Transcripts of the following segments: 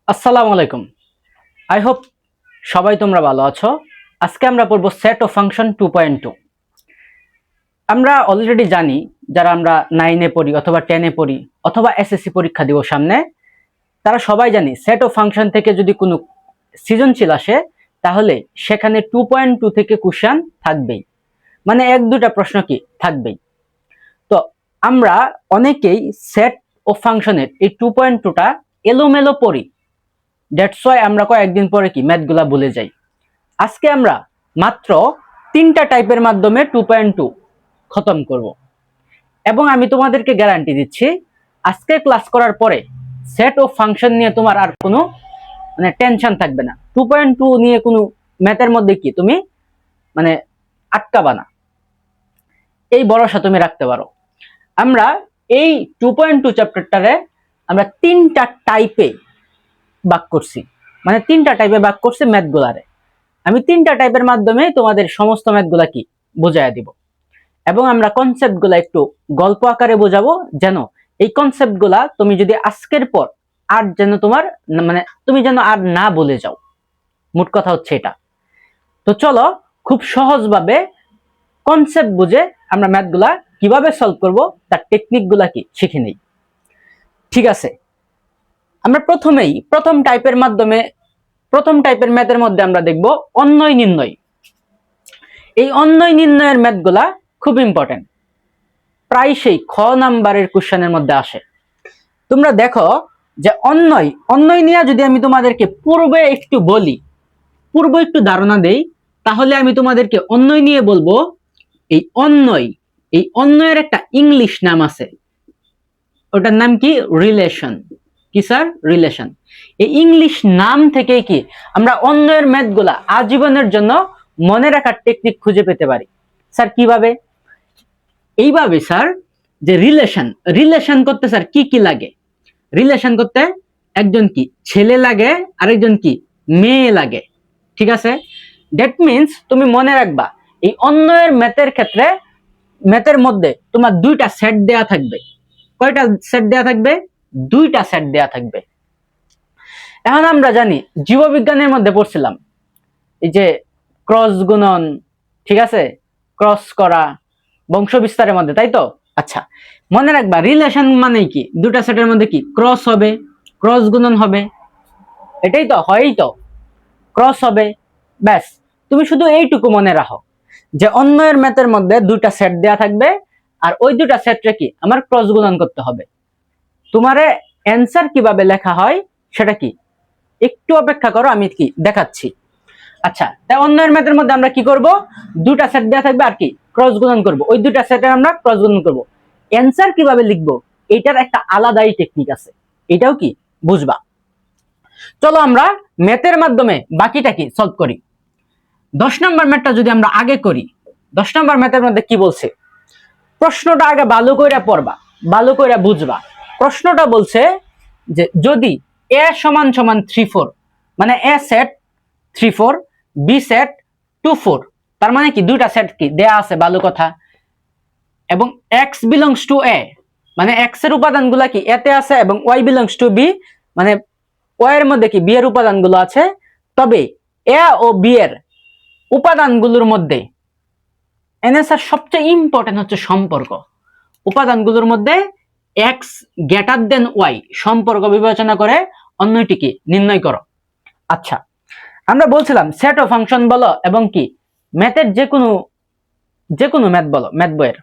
আসসালামু আলাইকুম। I hope সবাই তোমরা ভালো আছো। আজকে আমরা পড়বো সেট অফ ফাংশন 2.2। আমরা অলরেডি জানি, যারা আমরা 9-এ পড়ি অথবা 10-এ পড়ি অথবা এসএসসি পরীক্ষা দিব সামনে, তারা সবাই জানি সেট অফ ফাংশন থেকে যদি কোনো সৃজনশীল আসে তাহলে সেখানে 2.2 থেকে কোশ্চেন থাকবেই, মানে এক দুটা প্রশ্ন কি থাকবেই। তো আমরা অনেকেই সেট অফ ফাংশনের এই 2.2টা এলোমেলো পড়ি, দ্যাটস ওয়াই আমরা কয়েকদিন পরে কি ম্যাথগুলা ভুলে যাই। আজকে আমরা মাত্র 3টা টাইপের মাধ্যমে 2.2 খতম করব, এবং আমি তোমাদেরকে গ্যারান্টি দিচ্ছি আজকে ক্লাস করার পরে সেট অফ ফাংশন নিয়ে তোমার আর কোনো টেনশন থাকবে না। 2.2 নিয়ে কোনো ম্যাথের মধ্যে কি তুমি আটকাবা না, এই ভরসা তুমি রাখতে পারো। আমরা এই 2.2 চ্যাপ্টারটারে আমরা 3টা টাইপে ভাগ করছি, 3টা টাইপে ভাগ করছি ম্যাথগুলারে। আমি 3টা টাইপের মাধ্যমে তোমাদের সমস্ত ম্যাথগুলা কি বোঝায় দিব, এবং আমরা কনসেপ্টগুলা একটু গল্প আকারে বোঝাবো, যেন এই কনসেপ্টগুলা তুমি যদি আজকের পর আর যেন তোমার তুমি যেন আর না বলে যাও। মোট কথা হচ্ছে এটা। তো চলো খুব সহজভাবে কনসেপ্ট বুঝে আমরা ম্যাথগুলা কিভাবে সলভ করব তার টেকনিকগুলা কি শিখে নেই। ঠিক আছে, আমরা প্রথম টাইপের ম্যাথের মধ্যে আমরা দেখব অন্বয় নির্ণয়। এই অন্বয় নির্ণয়ের ম্যাথগুলা খুব ইম্পর্টেন্ট, প্রায়শই খ নাম্বারের কোশ্চেনের মধ্যে আসে। তোমরা দেখো যে অন্বয় নিয়ে যদি আমি তোমাদেরকে পূর্বে একটু ধারণা দেই, তাহলে আমি তোমাদেরকে অন্বয় নিয়ে বলবো এই অন্বয়ের একটা ইংলিশ নাম আছে, ওটার নাম কি? রিলেশন। কি স্যার? রিলেশন। এই ইংলিশ নাম থেকে কি আমরা অন্বয়ের ম্যাথগুলা আজীবনের জন্য মনে রাখার টেকনিক খুঁজে পেতে পারি। স্যার কিভাবে? এইভাবে স্যার, যে রিলেশন করতে স্যার কি কি লাগে? রিলেশন করতে একজন কি ছেলে লাগে, আরেকজন কি মেয়ে লাগে। ঠিক আছে, দ্যাট মিন্স তুমি মনে রাখবা এই অন্বয়ের ম্যাথের মধ্যে তোমার দুইটা সেট দেয়া থাকবে। কয়টা সেট দেয়া থাকবে? দুইটা সেট দেয়া থাকবে। এখন আমরা জানি জীববিজ্ঞানের মধ্যে পড়ছিলাম এই যে ক্রস গুণন, ঠিক আছে, ক্রস করা বংশ বিস্তারের মধ্যে, তাই তো? আচ্ছা, মনে রাখবা রিলেশন মানে কি দুটা সেটের মধ্যে কি ক্রস হবে, ক্রস গুণন হবে, এটাই তো হয়ই তো, ক্রস হবে। ব্যাস, তুমি শুধু এইটুকু মনে রাখো যে অন্বয়ের ম্যাথের মধ্যে দুটা সেট দেয়া থাকবে, আর ওই দুটা সেটরে কি আমার ক্রস গুণন করতে হবে। তোমারে অ্যান্সার কিভাবে লেখা হয় সেটা কি একটু অপেক্ষা করো, আমি কি দেখাচ্ছি। আচ্ছা, তাই অন্যের ম্যাথের মধ্যে আমরা কি করব? দুটা সেট দেওয়া থাকবে আর কি ক্রস গুণন করব, ওই দুটা সেটের আমরা ক্রস গুণন করব। অ্যান্সার কিভাবে লিখব এটার একটা আলাদাই টেকনিক আছে, এটাও কি বুঝবা। চলো আমরা ম্যাথের মাধ্যমে বাকিটা কি সলভ করি। 10 নম্বর ম্যাথটা যদি আমরা আগে করি, 10 নম্বর ম্যাথের মধ্যে কি বলছে? প্রশ্নটা আগে ভালো করে পড়বা, ভালো করে বুঝবা। প্রশ্নটা বলছে যে যদি a সমান সমান 3 4, মানে a সেট 3 4, b সেট 2 4, তার মানে কি দুইটা সেট কি দেয়া আছে, ভালো কথা। এবং x বিলংস টু a, মানে x এর উপাদানগুলো কি a তে আছে, এবং y বিলংস টু b, মানে y এর মধ্যে কি b এর উপাদানগুলো আছে। তবে a ও b এর উপাদানগুলোর মধ্যে এনএসআর সবচেয়ে ইম্পর্টেন্ট হচ্ছে সম্পর্ক। উপাদানগুলোর মধ্যে x গ্রেটার দেন y সম্পর্ক বিবেচনা করে অন্যটিকে নির্ণয় করো। আচ্ছা, আমরা বলছিলাম সেট অফ ফাংশন বলো এবং কি ম্যাথের যে কোনো ম্যাথ বলো, ম্যাথ বইয়ের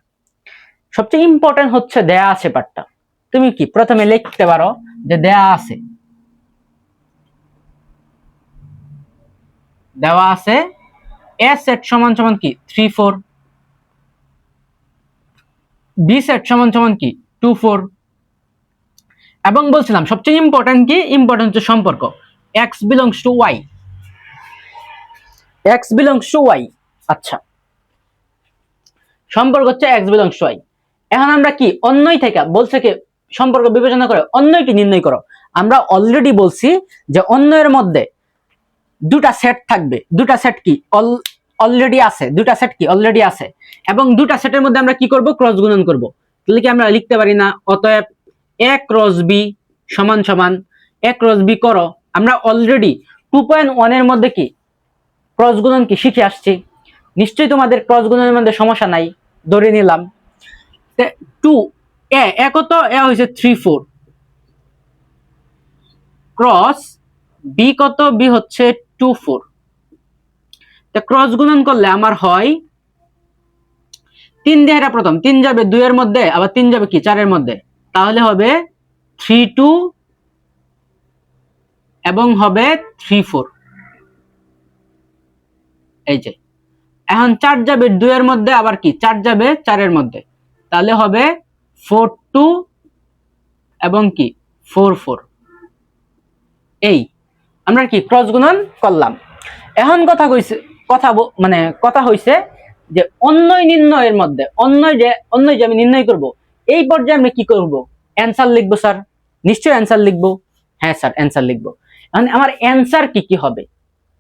সবচেয়ে ইম্পর্টেন্ট হচ্ছে দেয়া আছে পার্টটা। তুমি কি প্রথমে লিখতে পারো যে দেওয়া আছে a সেট সমান সমান কি 3 4, b সেট সমান সমান কি 2 4, এবং বলছিলাম সবচেয়ে ইম্পর্টেন্ট কি? ইম্পর্টেন্ট হচ্ছে সম্পর্ক x belongs to y, x belongs to y। আচ্ছা, সম্পর্ক হচ্ছে x বিলংস টু y। এখন আমরা কি অন্যই থেকে বলছে কি সম্পর্ক বিবেচনা করে অন্যটি নির্ণয় করো। আমরা অলরেডি বলছি যে অন্যের মধ্যে দুটা সেট থাকবে, দুটা সেট কি অলরেডি আছে, দুটা সেট কি অলরেডি আছে, এবং দুটা সেটের মধ্যে আমরা কি করব? ক্রস গুণন করব। তাহলে কি আমরা লিখতে পারি না? অতএব a ক্রস b সমান সমান a ক্রস b করো, আমরা অলরেডি 2.1 এর মধ্যে কি ক্রস গুণন কি শিখে আসছি। নিশ্চয়ই তোমাদের ক্রস গুণনের মধ্যে সমস্যা নাই, ধরে নিলাম। 2 এ কত, এ হইছে 3 4 ক্রস বি কত, বি হচ্ছে 2 4। তা ক্রস গুণন করলে আমার হয় 3 দিয়ে, এটা প্রথম 3 যাবে 2 এর মধ্যে, আবার 3 যাবে কি 4 এর মধ্যে, তাহলে হবে 3 2 এবং হবে 3 4। এই যে এখন 4 যাবে 2 এর মধ্যে, আবার কি 4 যাবে 4 এর মধ্যে, তাহলে হবে 4 2 এবং কি 4 4। এই আমরা কি ক্রস গুণন করলাম। এখন কথা হইছে যে অন্যয় নির্ণয়ের মধ্যে অন্যয় যে আমি নির্ণয় করব, এই পর্যায়ে আমরা কি করব, অ্যানসার লিখবো স্যার। নিশ্চয়ই অ্যানসার লিখবো। হ্যাঁ স্যার অ্যানসার লিখবো। এখন আমার অ্যানসার কি হবে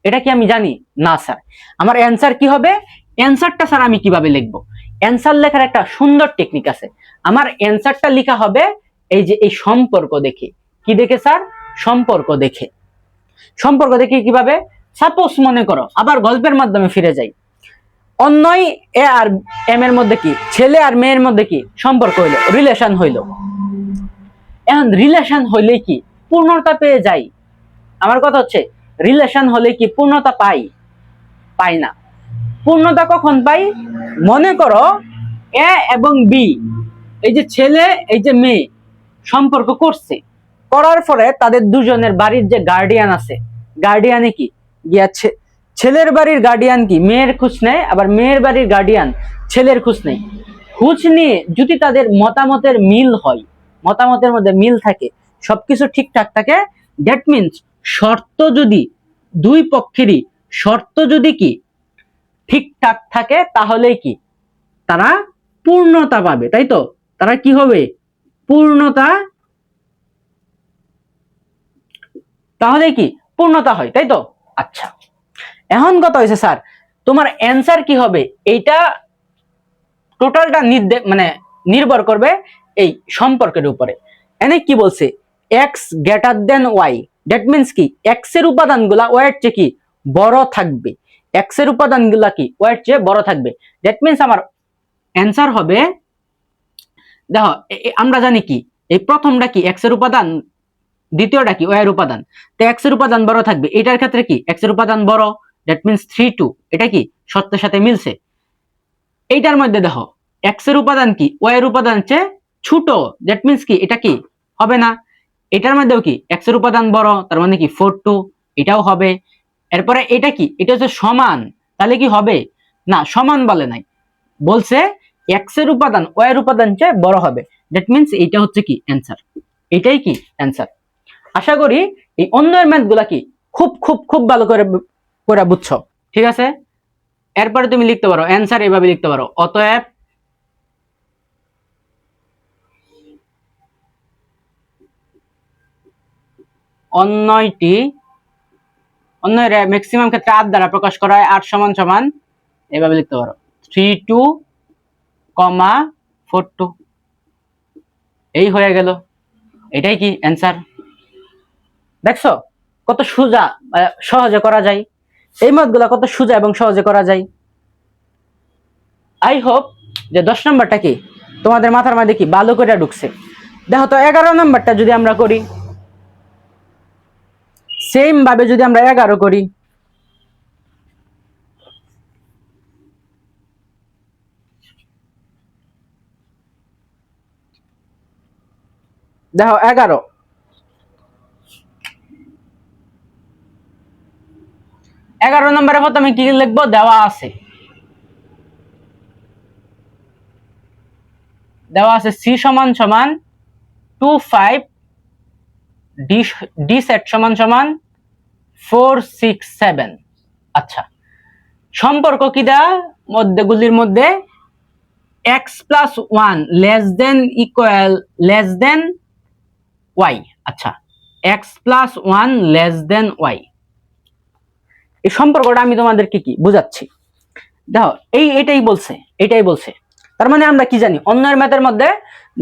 এটা কি আমি জানি না স্যার। আমার অ্যানসার কি হবে, অ্যানসারটা স্যার আমি কিভাবে লিখবো। অ্যানসার লেখার একটা সুন্দর টেকনিক আছে। আমার অ্যানসারটা লেখা হবে এই যে এই সম্পর্ক দেখে। কি দেখে স্যার, সম্পর্ক দেখে। সম্পর্ক দেখে কিভাবে, সাপোজ মনে করো, আবার গল্পের মাধ্যমে ফিরে যাই। অন্যয় এ আর এম এর মধ্যে কি, ছেলে আর মেয়ের মধ্যে কি সম্পর্ক হইলো, রিলেশন হইলো। এখন রিলেশন হইলে কি পূর্ণতা পেয়ে যাই। আমার কথা হচ্ছে রিলেশন হলে কি পূর্ণতা পাই, পাই না। পূর্ণতা কখন পাই, মনে করো এ এবং বি, এই যে ছেলে এই যে মেয়ে সম্পর্ক করছে, করার পরে তাদের দুজনের বাড়ির যে গার্ডিয়ান আছে, গার্ডিয়ানে কি গিয়াছে, ছেলের বাড়ির গার্ডিয়ান কি মেয়ের খোঁজ নেয়, আবার মেয়ের বাড়ির গার্ডিয়ান ছেলের খোঁজ নেয়। খোঁজ নিয়ে যদি তাদের মতামতের মিল হয়, মতামতের মধ্যে মিল থাকে, সবকিছু ঠিকঠাক থাকে, দ্যাট মিনস শর্ত যদি দুই পক্ষেরই শর্ত যদি কি ঠিকঠাক থাকে, তাহলেই কি তারা পূর্ণতা পাবে, তাই তো। তারা কি হবে, পূর্ণতা, তাহলে কি পূর্ণতা হয়, তাই তো। আচ্ছা এখন কথা হয়েছে স্যার তোমার অ্যান্সার কি হবে, এইটা টোটালটা নির্ভর করবে এই সম্পর্কের উপরে। এনে কি বলছে, X greater than Y, that means কি এক্স এর উপাদানগুলা ওয়াই এর চেয়ে কি বড় থাকবে, এক্স এর উপাদানগুলা কি ওয়াই এর চেয়ে বড় থাকবে। দ্যাট মিনস আমার অ্যান্সার হবে, দেখো আমরা জানি কি এই প্রথমটা কি এক্স এর উপাদান, দ্বিতীয়টা কি ওয়াই এর উপাদান। তো এক্স এর উপাদান বড় থাকবে, এটার ক্ষেত্রে কি এক্স এর উপাদান বড়, দ্যাট মিনস 3 2, এটা কি সত্যের সাথে মিলছে। এইটার মধ্যে দেখো এক্স এর উপাদান কি ওয়াই এর উপাদান চেয়ে ছোট, দ্যাট মিনস কি এটা কি হবে না। এটার মধ্যেও কি এক্স এর উপাদান বড়, তার মানে কি 4 2, এটাও হবে। এরপরে এটা কি, এটা হচ্ছে সমান, তাহলে কি হবে না, সমান বলে নাই, বলছে এক্স এর উপাদান ওয়াই এর উপাদান চেয়ে বড় হবে, দ্যাট মিনস এইটা হচ্ছে কি অ্যান্সার, এটাই কি অ্যান্সার। আশা করি এই অন্যের ম্যাথ গুলা কি খুব খুব খুব ভালো করে করে বুঝছো, ঠিক আছে। এরপরে তুমি লিখতে পারো অ্যান্সার, এভাবে লিখতে পারো, অতএব অন্যয়টি, অন্যের ম্যাক্সিমাম ক্ষেত্রে 8 দ্বারা প্রকাশ করা হয়, 8 সমান সমান, এভাবে লিখতে পারো 3 2, 4 2, এই হয়ে গেল, এটাই কি অ্যান্সার। দেখছো কত সোজা সহজে করা যায়, এই ম্যাথগুলা কত সোজা এবং সহজে করা যায়। আই হোপ যে 10 নম্বরটা কি তোমাদের মাথার মধ্যে কি ভালো করে ঢুকছে। দেখো তো 11 নম্বরটা যদি আমরা করি, সেম ভাবে যদি আমরা 11 করি, দেখো 11 নম্বরে প্রথমে কি লিখবো, দেওয়া আছে, দেওয়া আছে সি সমান সমান 2 5, ডি সেট সমান সমান 4 6 7। আচ্ছা সম্পর্ক কি দেওয়া, মধ্যগুলির মধ্যে x plus 1 less than equal less than y। আচ্ছা x plus 1 less than y, এই সম্পর্কটা আমি তোমাদেরকে কি বুঝাচ্ছি। দেখো এটাই বলছে। তার মানে আমরা কি জানি, অন্যের ম্যাথের মধ্যে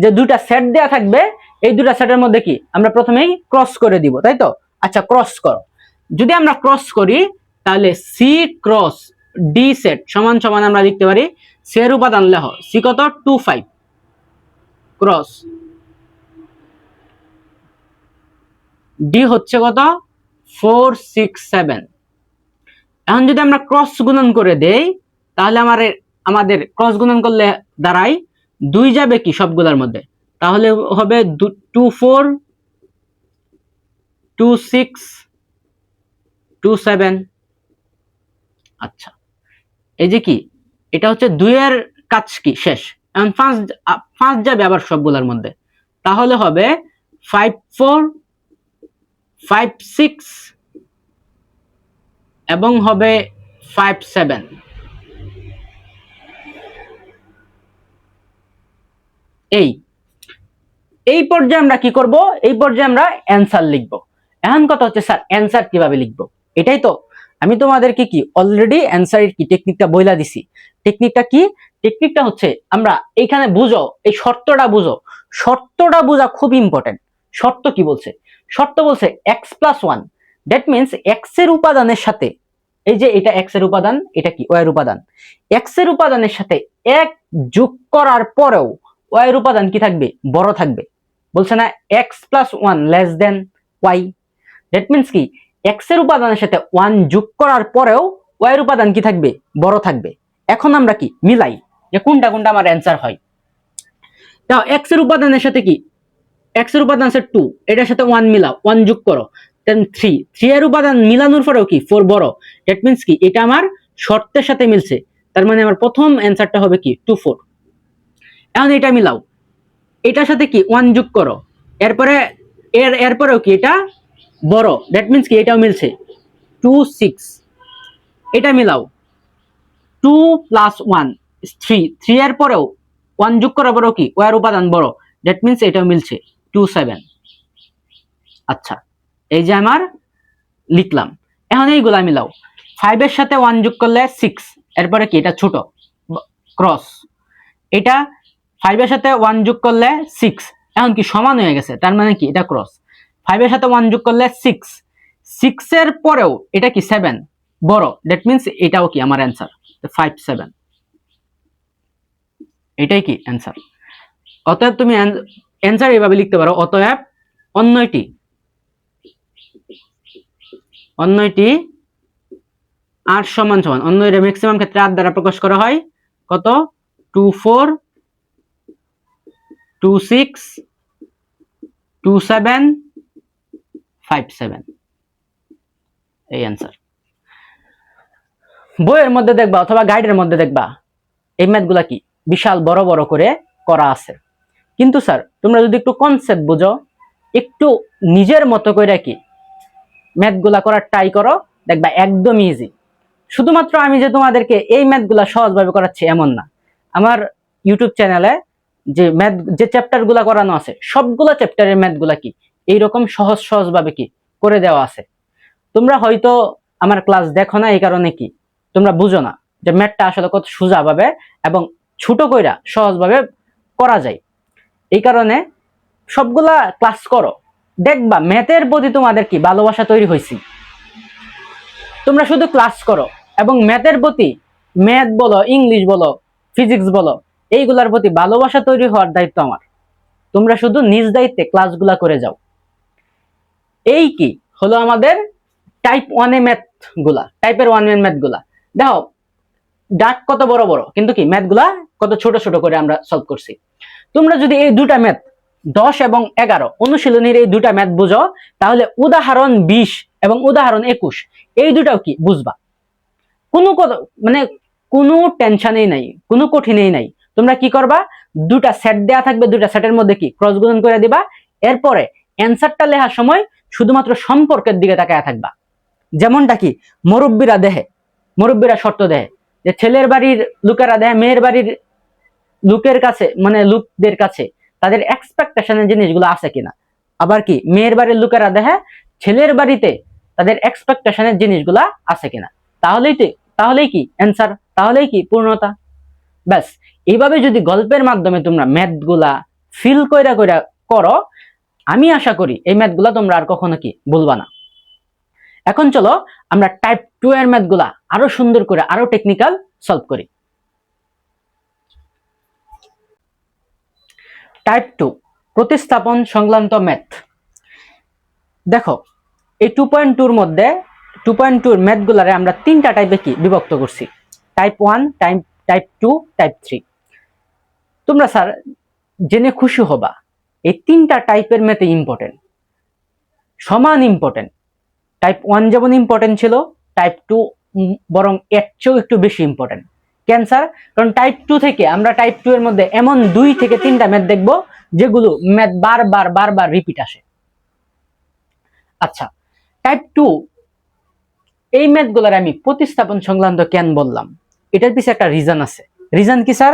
যে দুইটা সেট দেয়া থাকবে, এই দুইটা সেটের মধ্যে কি আমরা প্রথমেই ক্রস করে দিব, তাই তো। আচ্ছা ক্রস করো, যদি আমরা ক্রস করি তাহলে সি ক্রস ডি সেট সমান সমান আমরা লিখতে পারি সি এর উপাদান লেখ, সি কত 2 5 ক্রস ডি হচ্ছে কত 4 6 7। এখন যদি আমরা ক্রস গুণন করে দেই তাহলে আমাদের ক্রস গুণন করলে দাঁড়ায় 2 যাবে কি সবগুলোর মধ্যে, তাহলে হবে 2 4 2 6 2 7। আচ্ছা এই যে কি এটা হচ্ছে 2 এর কাজ কি শেষ, এখন 5 যাবে আবার সবগুলোর মধ্যে, তাহলে হবে 5 4 5 6 এবং হবে 5 7। এই পর্যায়ে আমরা কি করব, এই পর্যায়ে আমরা অ্যানসার লিখব। এখন কথা হচ্ছে স্যার অ্যানসার কিভাবে লিখব, এটাই তো আমি তোমাদেরকে কি অলরেডি অ্যানসারের কি টেকনিকটা বইলা দিছি। টেকনিকটা কি, টেকনিকটা হচ্ছে আমরা এইখানে বুঝো, এই শর্তটা বুঝো, শর্তটা বোঝা খুব ইম্পর্টেন্ট। শর্ত কি বলছে, শর্ত বলছে x+1, দ্যাট মিন্স এক্স এর উপাদানের সাথে, এই যে এটা এক্স এর উপাদান, এটা কি ওয়াই এর উপাদান, এক্স এর উপাদানের সাথে 1 যোগ করার পরেও ওয়াই এর উপাদান কি থাকবে, বড় থাকবে। বলছে না x+1 less than Y, that means কি এক্স এর উপাদানের সাথে 1 যোগ করার পরেও ওয়াই এর উপাদান কি থাকবে, বড় থাকবে। এখন আমরা কি মিলাই যে কোনটা কোনটা আমার অ্যানসার হয়। তাও এক্স এর উপাদানের সাথে কি, এক্স এর উপাদান আছে 2, এটার সাথে 1 মিলাও, 1 যোগ করো, দেন 3 এর উপাদান মিলানোর পরেও কি 4 বড়, দ্যাট মিন্স কি এটা আমার শর্তের সাথে মিলছে, তার মানে আমার প্রথম অ্যানসারটা হবে কি 2 4। এখন এটা মিলাও, এটার সাথে কি 1 যোগ করো, এরপরে এরপরেও কি এটা বড়, দ্যাট মিন্স কি এটাও মিলছে 2 6। এটা মিলাও 2 + 1 3 এর পরেও 1 যোগ করার পরেও কি ওয়ার উপাদান বড়, দ্যাট মিন্স এটাও মিলছে 2 7। আচ্ছা এই যে আমার লিখলাম। এখন এইগুলা মিলাও, 5 এর সাথে 1 যোগ করলে 6, এরপরে কি এটা ছোট ক্রস, এটা 5 এর সাথে 1 যোগ করলে 6, এখন কি সমান হয়ে গেছে, তার মানে কি এটা ক্রস। 5 এর সাথে 1 যোগ করলে 6, 6 এর পরেও এটা কি 7 বড়, দ্যাট মিন্স এটাও কি আমার অ্যানসার 5 7। এটাই কি অ্যানসার। অতএব তুমি অ্যানসার এইভাবে লিখতে পারো, অতএব অন্যটি 8 সমান সমান, অন্যের ম্যাক্সিমাম ক্ষেত্রে 8 দ্বারা প্রকাশ করা হয় কত 2 4 2 6 2 7 5 7, এই অ্যানসার। বইয়ের মধ্যে দেখবা অথবা গাইডের মধ্যে দেখবা এই ম্যাথগুলা কি বিশাল বড় বড় করে করা আছে, কিন্তু স্যার তোমরা যদি একটু কনসেপ্ট বুঝো, একটু নিজের মতো করে কি ম্যাথগুলা করার ট্রাই করো, দেখবা একদম ইজি। শুধুমাত্র আমি যে তোমাদেরকে এই ম্যাথগুলা সহজভাবে করাচ্ছি এমন না, আমার ইউটিউব চ্যানেলে যে ম্যাথ যে চ্যাপ্টারগুলা করানো আছে সবগুলা চ্যাপ্টারের ম্যাথগুলা কি এইরকম সহজ সহজভাবে কি করে দেওয়া আছে। তোমরা হয়তো আমার ক্লাস দেখো না, এই কারণে কি তোমরা বুঝো না যে ম্যাথটা আসলে কত সোজা ভাবে এবং ছোট কইরা সহজভাবে করা যায়। এই কারণে সবগুলা ক্লাস করো, দেখবা ম্যাথের প্রতি তোমাদের কি ভালোবাসা তৈরি হয়েছে। তোমরা শুধু ক্লাস করো এবং ম্যাথের প্রতি, ম্যাথ বলো ইংলিশ বলো ফিজিক্স বলো, এইগুলার প্রতি ভালোবাসা তৈরি হওয়ার দায়িত্ব আমার। তোমরা শুধু নিজ দায়িত্বে ক্লাসগুলা করে যাও। এই কি হলো আমাদের টাইপ 1 এ ম্যাথ গুলা, টাইপের 1 এর ম্যাথ গুলা। দেখো ডাক কত বড় বড়, কিন্তু কি ম্যাথ গুলা কত ছোট ছোট করে আমরা সলভ করছি। তোমরা যদি এই দুটা ম্যাথ 10 এবং 11 অনুশীলনীর এই দুটা ম্যাথ বুঝো, তাহলে উদাহরণ 20 এবং উদাহরণ 21 এই দুটাও কি বুঝবা। কোনো মানে কোনো টেনশনই নাই, কোনো কঠিনই নাই। তোমরা কি করবা, দুটা সেট দেয়া থাকবে, দুটা সেটের মধ্যে কি ক্রস গুণন করে দিবা, এরপরে অ্যানসারটা লেখার সময় শুধুমাত্র সম্পর্কের দিকে তাকায় থাকবা। যেমনটা কি মুরব্বীরা শর্ত দেয় যে ছেলের বাড়ির লোকেরা দেয় মেয়ের বাড়ির লোকের কাছে, মানে লোকদের কাছে তাদের এক্সপেকটেশনের জিনিসগুলো আছে কিনা, আবার কি মেয়ের বাড়ির লোকেরা দেখে ছেলের বাড়িতে তাদের এক্সপেকটেশনের জিনিসগুলা আছে কিনা, তাহলেই কি অ্যানসার, তাহলেই কি পূর্ণতা। ব্যাস এইভাবে যদি গল্পের মাধ্যমে তোমরা ম্যাথগুলা ফিল কইরা কইরা করো, আমি আশা করি এই ম্যাথগুলা তোমরা আর কখনো কি ভুলবা না। এখন চলো আমরা টাইপ 2 এর ম্যাথগুলা আরো সুন্দর করে আরো টেকনিক্যাল সলভ করি। টাইপ 2 প্রতিস্থাপন সংক্রান্ত ম্যাথ। দেখো এই 2.2 এর মধ্যে 2.2 এর ম্যাথগুলারে আমরা তিনটা টাইপে কি বিভক্ত করছি, টাইপ 1, টাইপ 2, টাইপ 3। তোমরা স্যার জেনে খুশি হবা এই তিনটা টাইপের ম্যাথে ইম্পর্টেন্ট, সমান ইম্পর্টেন্ট। টাইপ 1 যেমন ইম্পর্টেন্ট ছিল, টাইপ 2 বরং এর চেয়েও একটু বেশি ইম্পর্টেন্ট। কেন স্যার? কারণ টাইপ 2 থেকে আমরা টাইপ 2 এর মধ্যে এমন 2 থেকে 3টা ম্যাথ দেখবো যেগুলো ম্যাথ বারবার রিপিট আসে। আচ্ছা, টাইপ 2 এই ম্যাথগুলোর আমি প্রতিস্থাপন সংক্রান্ত কেন বললাম, এটার পিছনে একটা রিজন আছে। রিজন কি স্যার?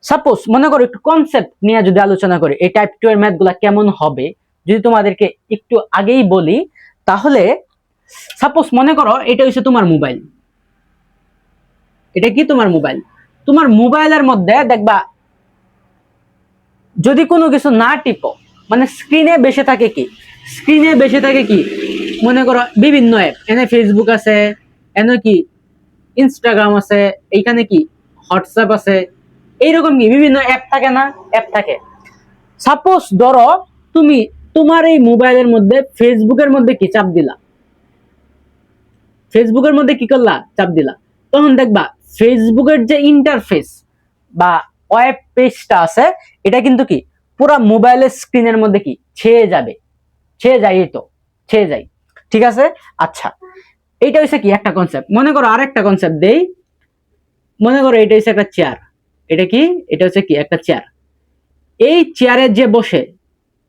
সাপোজ মনে করো একটু কনসেপ্ট নিয়ে যদি আলোচনা করি এই টাইপ 2 এর ম্যাথগুলা কেমন হবে, যদি তোমাদেরকে একটু আগেই বলি, তাহলে সাপোজ মনে করো এটা হচ্ছে তোমার মোবাইল। এটা কি তোমার মোবাইল? তোমার মোবাইলের মধ্যে দেখবা যদি কোনো কিছু না টিপো, মানে স্ক্রিনে বেশি থাকে কি, স্ক্রিনে বেশি থাকে কি, মনে করো বিভিন্ন অ্যাপ, এনে ফেসবুক আছে, এনে কি ইনস্টাগ্রাম আছে, এইখানে কি হোয়াটসঅ্যাপ আছে, এইরকম কি বিভিন্ন অ্যাপ থাকে না, অ্যাপ থাকে। সাপোজ ধরো তুমি তোমার এই মোবাইলের মধ্যে ফেসবুকের মধ্যে কি চাপ দিলা, ফেসবুকের মধ্যে কি করলা, চাপ দিলা, তখন দেখবা ফেসবুকের যে ইন্টারফেস বা ওয়েব পেজটা আছে এটা কিন্তু কি পুরো মোবাইলের স্ক্রিনের মধ্যে কি ছেয়ে যাবে, ছেয়ে যায়, এই তো ছেয়ে যায়। ঠিক আছে? আচ্ছা, এইটা হচ্ছে কি একটা কনসেপ্ট। মনে করো আরেকটা কনসেপ্ট দেই, মনে করো এটা হচ্ছে একটা চেয়ার। এটা কি? এটা হচ্ছে কি একটা চেয়ার। এই চেয়ারে যে বসে,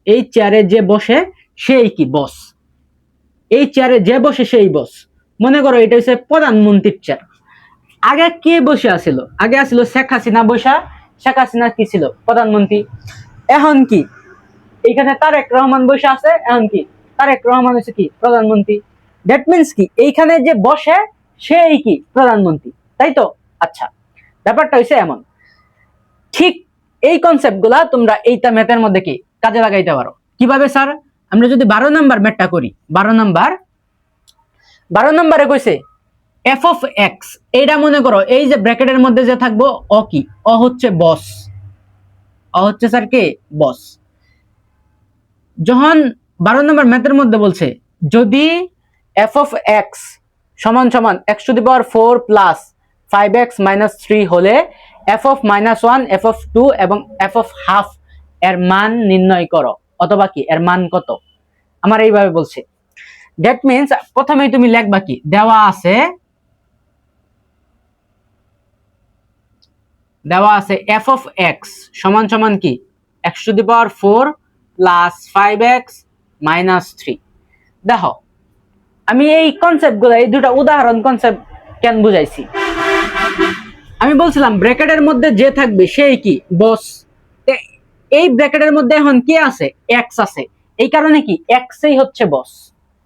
এই চেয়ারে যে বসে সেই কি বস, এই চেয়ারে যে বসে সেই বস। মনে করো এটা হচ্ছে প্রধানমন্ত্রীর চেয়ার। আগে কে বসে আছিল? আগে আছিল শেখ হাসিনা বসা। শেখ হাসিনা কি ছিল? প্রধানমন্ত্রী। এখন কি এইখানে তারেক রহমান বসে আছে, এখন কি তারেক রহমান হচ্ছে কি প্রধানমন্ত্রী। দ্যাট মিনস কি এইখানে যে বসে সেই কি প্রধানমন্ত্রী, তাই তো? আচ্ছা, ব্যাপারটা হইছে এমন। ঠিক এই কনসেপ্ট গুলা তোমরা এইটা ম্যাথের মধ্যে কি কাজে লাগাইতে পারো। কিভাবে স্যার? আমরা যদি 12 নাম্বার ম্যাথটা করি, 12 নাম্বারে কইছে এফ অফ এক্স, এইটা মনে করো এই যে ব্র্যাকেটের মধ্যে যে থাকবো অ কি, অ হচ্ছে বস, অ হচ্ছে স্যার কে বস। যখন 12 নম্বর ম্যাথের মধ্যে বলছে যদি এফ অফ এক্স সমান সমান x to the power 4 plus 5x minus 3 হলে এফ অফ -1, এফ অফ 2 এবং এফ অফ হাফ এর মান নির্ণয় করো, অথবা কি এর মান কত। আমার এইভাবে বলছে। দ্যাট মিন্স প্রথমেই তুমি লিখবা কি, দেওয়া আছে এফ অফ এক্স সমান সমান কি x to the power 4 plus 5x minus 3। দেখো আমি এই কনসেপ্ট গুলো, এই দুটা উদাহরণ কনসেপ্ট কেন বুঝাইছি। আমি বলছিলাম ব্র্যাকেটের মধ্যে যে থাকবে সেই কি বস। এই ব্র্যাকেটের মধ্যে এখন কি আছে? এক্স আছে। এই কারণে কি এক্সই হচ্ছে বস,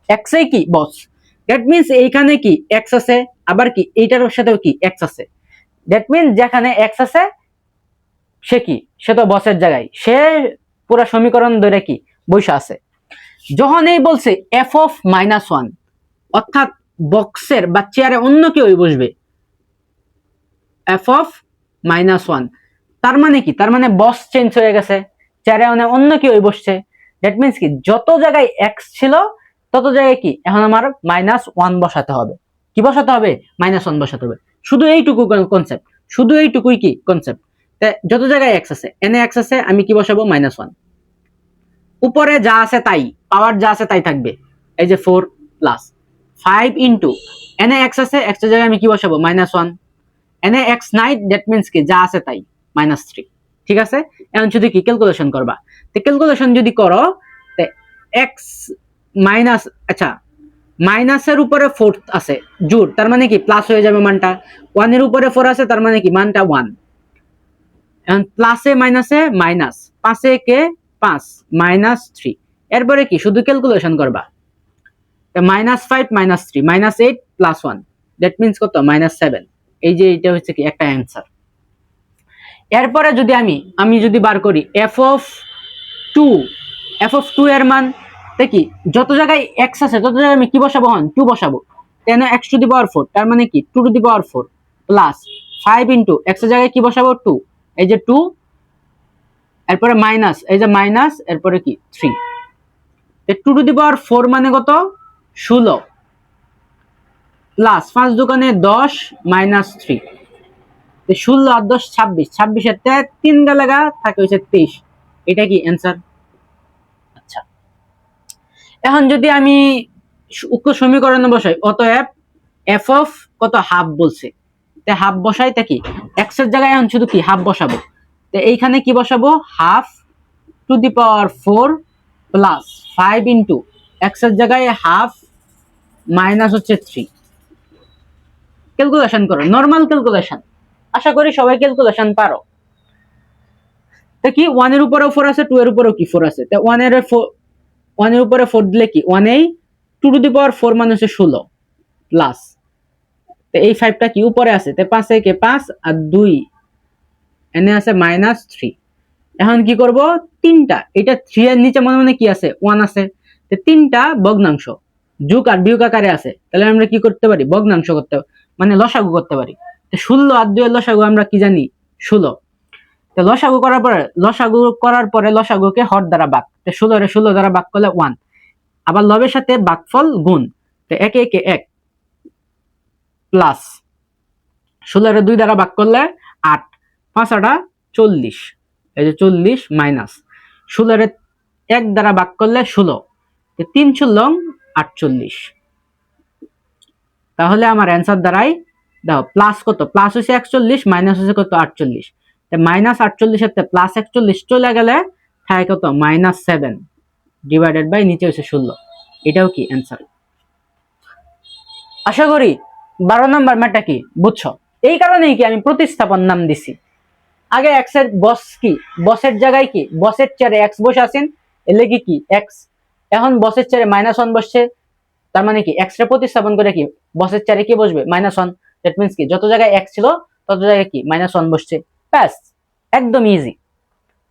এক্সই কি বস। দ্যাট মিন্স এইখানে কি এক্স আছে, আবার কি এইটার সাথেও কি এক্স আছে। দ্যাট মিন্স যেখানে এক্স আছে সে কি, সে তো বসের জায়গায়, সে পুরো সমীকরণ ধরে কি বসে আছে। যখন এই বলছে এফ অফ -1, অর্থাৎ বক্সের বা চেয়ারে অন্য কেউ বসবে, এফ অফ -1, তার মানে কি, তার মানে বস চেঞ্জ হয়ে গেছে, চেয়ারে অন্য কেউ বসছে। দ্যাট মিন্স কি যত জায়গায় এক্স ছিল তত জায়গায় কি এখন আমার -1 বসাতে হবে। কি বসাতে হবে? -1 বসাতে হবে। শুধু এইটুকু কনসেপ্ট, শুধু এইটুকুই কি কনসেপ্ট। যত জায়গায় এক্স আছে, এনে এক্স আছে, আমি কি বসাবো? -1। উপরে যা আছে তাই, পাওয়ার যা আছে তাই থাকবে। এই যে 4 প্লাস 5 ইন্টু এনে এক্স আছে, এক্স এর জায়গায় আমি কি বসাবো? -1। এনে এক্স নাই, দ্যাট মিন্স কি যা আছে তাই, -3। ঠিক আছে? এখন শুধু কি ক্যালকুলেশন করবা। তো ক্যালকুলেশন যদি করো এক্স মাইনাস, আচ্ছা মাইনাসের উপরে 4 আছে জোর, তার মানে কি প্লাস হয়ে যাবে মানটা। 1 এর উপরে 4 আছে, তার মানে কি মানটা 1। এখন প্লাসে মাইনাসে মাইনাস, 5 এ কে 5 -3। এরপরে কি শুধু ক্যালকুলেশন করবা। -5 -3 -8 +1, দ্যাট মিন্স কত? -7। এই যে এটা হচ্ছে কি একটা অ্যান্সার। এরপরে যদি আমি যদি বার করি এফ অফ 2 এর মান, দেখি যত জায়গায় এক্স আছে তত জায়গায় আমি কি বসাবো, হন 2 বসাবো। কেন এক্স টু দি পাওয়ার 4, তার মানে কি 2 two the power 4 plus 5 into x এর জায়গায় কি বসাবো 2, এই যে 2, এরপরে মাইনাস, এই যে মাইনাস, এরপরে কি 3। 2 টু দি পাওয়ার 4 মানে কত 16 প্লাস 5 দোকানে 10 মাইনাস 3, 16 আর 10 26, 26 এর 3 গেলাগা থাকে হচ্ছে 23। এটা কি অ্যান্সার? আচ্ছা, এখন যদি আমি উক্ত সমীকরণে বসাই, অতএব এফ অফ কত হাফ বলছে, তে হাফ বসাই তা কি এক্স এর জায়গায় এখন শুধু কি হাফ বসাবো। তো এইখানে কি বসাবো, have to the power 4 plus 5 into x এর জায়গায় হাফ মাইনাস হচ্ছে 3। ক্যালকুলেশন করো, নর্মাল ক্যালকুলেশন, আশা করি সবাই ক্যালকুলেশন পারো। তো কি 1 এর উপরেও 4 আছে, 2 এর উপরেও কি 4 আছে, তো 1 এর উপরে 4 দিলে কি 1 এই 2 টু দি পাওয়ার 4 মানে হচ্ছে 16 প্লাস, তো এই 5টা কি উপরে আছে, তো 5 একে 5 আর 2 এনে আছে মাইনাস 3। এখন কি করব, তিনটা, এটা 3 এর নিচে মনে মনে কি আছে 1 আছে, তো তিনটা ভগ্নাংশ যোগ আর বিয়োগ আকারে আছে, তাহলে আমরা কি করতে পারি, ভগ্নাংশ করতে মানে লসাগু করতে পারি। তো 16 আর 2 এর লসাগু আমরা কি জানি 16। তো লসাগু করার পরে লসাগুকে হর দ্বারা ভাগ, তো 16 এর 16 দ্বারা ভাগ করলে 1, আবার লবের সাথে ভাগফল গুণ, তো একে একে 1 প্লাস 16 এর 2 দ্বারা ভাগ করলে 8, 5 8 40, এই যে 40 মাইনাস 16 এর 1 দ্বারা ভাগ করলে 16, 3 16 48। তাহলে আমার অ্যান্সার দাঁড়াই, দেখো প্লাস কত, প্লাস হচ্ছে 41 মাইনাস হচ্ছে কত 48, মাইনাস 48 এর প্লাস 41 চলে গেলে থাকে কত মাইনাস 7 ডিভাইডেড বাই নিচে হচ্ছে 16। এটাও কি অ্যান্সার? আশা করি 12 নম্বর ম্যাটটা কি বুঝছো। এই কারণেই কি আমি প্রতিস্থাপন নাম দিছি। আগে এক্স এর বস কি, বসের জায়গায় কি বসের চেয়ারে এক্স বসে আছেন, এলে কি কি এক্স, এখন বসের চেয়ারে -1 বসছে, তার মানে কি এক্স এর প্রতিস্থাপন করে কি বসের চেয়ারে কি বসবে -1, দ্যাট মিন্স কি যত জায়গায় এক্স ছিল তত জায়গায় কি -1 বসছে, ব্যাস একদম ইজি।